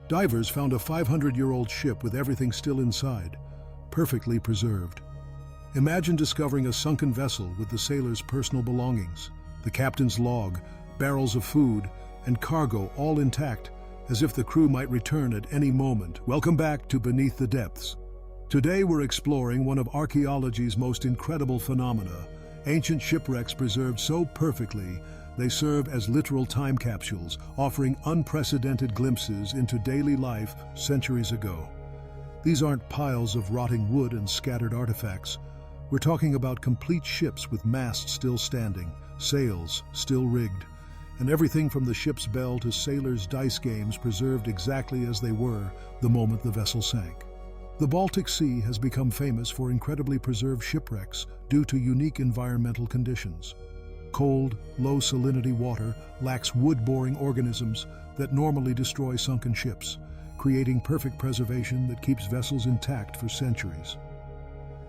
Divers found a 500-year-old ship with everything still inside, perfectly preserved. Imagine discovering a sunken vessel with the sailor's personal belongings, the captain's log, barrels of food, and cargo all intact, as if the crew might return at any moment. Welcome back to Beneath the Depths. Today we're exploring one of archaeology's most incredible phenomena, ancient shipwrecks preserved so perfectly they serve as literal time capsules, offering unprecedented glimpses into daily life centuries ago. These aren't piles of rotting wood and scattered artifacts. We're talking about complete ships with masts still standing, sails still rigged, and everything from the ship's bell to sailors' dice games preserved exactly as they were the moment the vessel sank. The Baltic Sea has become famous for incredibly preserved shipwrecks due to unique environmental conditions. Cold, low-salinity water lacks wood-boring organisms that normally destroy sunken ships, creating perfect preservation that keeps vessels intact for centuries.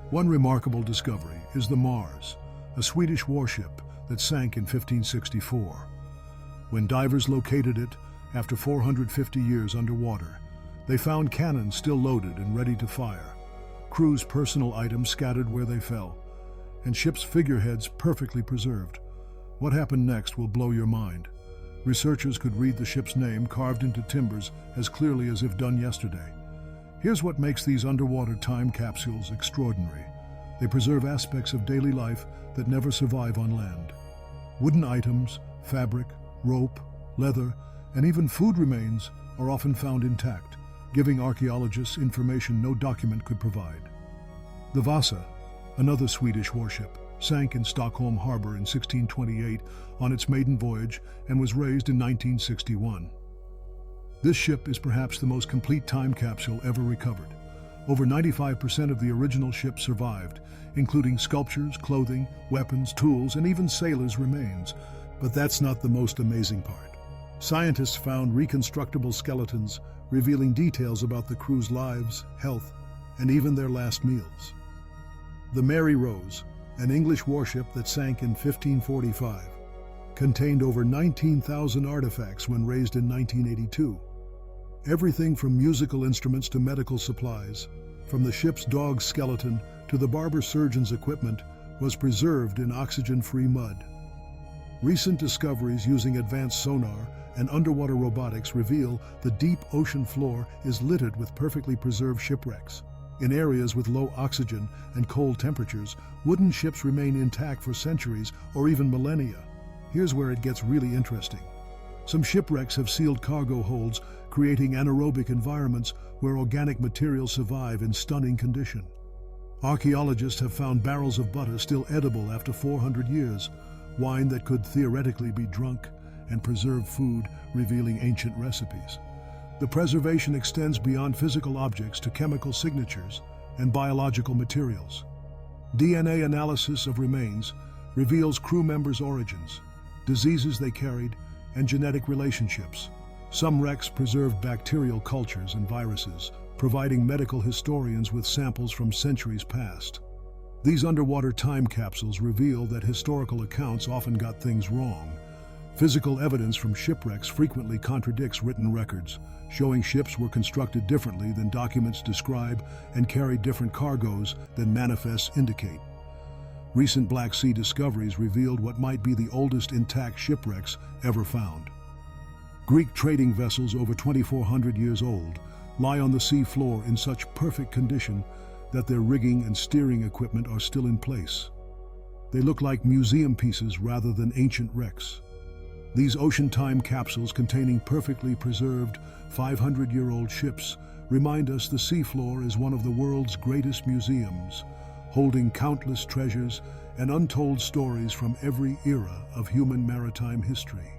One remarkable discovery is the Mars, a Swedish warship that sank in 1564. When divers located it, after 450 years underwater, they found cannons still loaded and ready to fire, crew's personal items scattered where they fell, and ship's figureheads perfectly preserved. What happened next will blow your mind. Researchers could read the ship's name carved into timbers as clearly as if done yesterday. Here's what makes these underwater time capsules extraordinary. They preserve aspects of daily life that never survive on land. Wooden items, fabric, rope, leather, and even food remains are often found intact, giving archaeologists information no document could provide. The Vasa, another Swedish warship, sank in Stockholm harbor in 1628 on its maiden voyage and was raised in 1961. This ship is perhaps the most complete time capsule ever recovered. Over 95% of the original ship survived, including sculptures, clothing, weapons, tools, and even sailors' remains. But that's not the most amazing part. Scientists found reconstructible skeletons revealing details about the crew's lives, health, and even their last meals. The Mary Rose, an English warship that sank in 1545, contained over 19,000 artifacts when raised in 1982. Everything from musical instruments to medical supplies, from the ship's dog's skeleton to the barber surgeon's equipment, was preserved in oxygen-free mud. Recent discoveries using advanced sonar and underwater robotics reveal the deep ocean floor is littered with perfectly preserved shipwrecks. In areas with low oxygen and cold temperatures, wooden ships remain intact for centuries or even millennia. Here's where it gets really interesting. Some shipwrecks have sealed cargo holds, creating anaerobic environments where organic materials survive in stunning condition. Archaeologists have found barrels of butter still edible after 400 years, wine that could theoretically be drunk, and preserved food revealing ancient recipes. The preservation extends beyond physical objects to chemical signatures and biological materials. DNA analysis of remains reveals crew members' origins, diseases they carried, and genetic relationships. Some wrecks preserved bacterial cultures and viruses, providing medical historians with samples from centuries past. These underwater time capsules reveal that historical accounts often got things wrong. Physical evidence from shipwrecks frequently contradicts written records, showing ships were constructed differently than documents describe and carried different cargoes than manifests indicate. Recent Black Sea discoveries revealed what might be the oldest intact shipwrecks ever found. Greek trading vessels over 2,400 years old lie on the sea floor in such perfect condition that their rigging and steering equipment are still in place. They look like museum pieces rather than ancient wrecks. These ocean time capsules containing perfectly preserved 500-year-old ships remind us the seafloor is one of the world's greatest museums, holding countless treasures and untold stories from every era of human maritime history.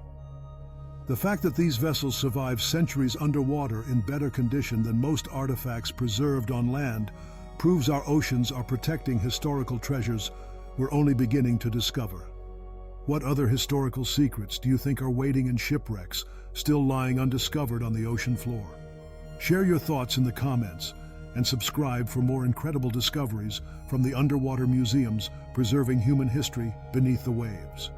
The fact that these vessels survived centuries underwater in better condition than most artifacts preserved on land proves our oceans are protecting historical treasures we're only beginning to discover. What other historical secrets do you think are waiting in shipwrecks, still lying undiscovered on the ocean floor? Share your thoughts in the comments and subscribe for more incredible discoveries from the underwater museums preserving human history beneath the waves.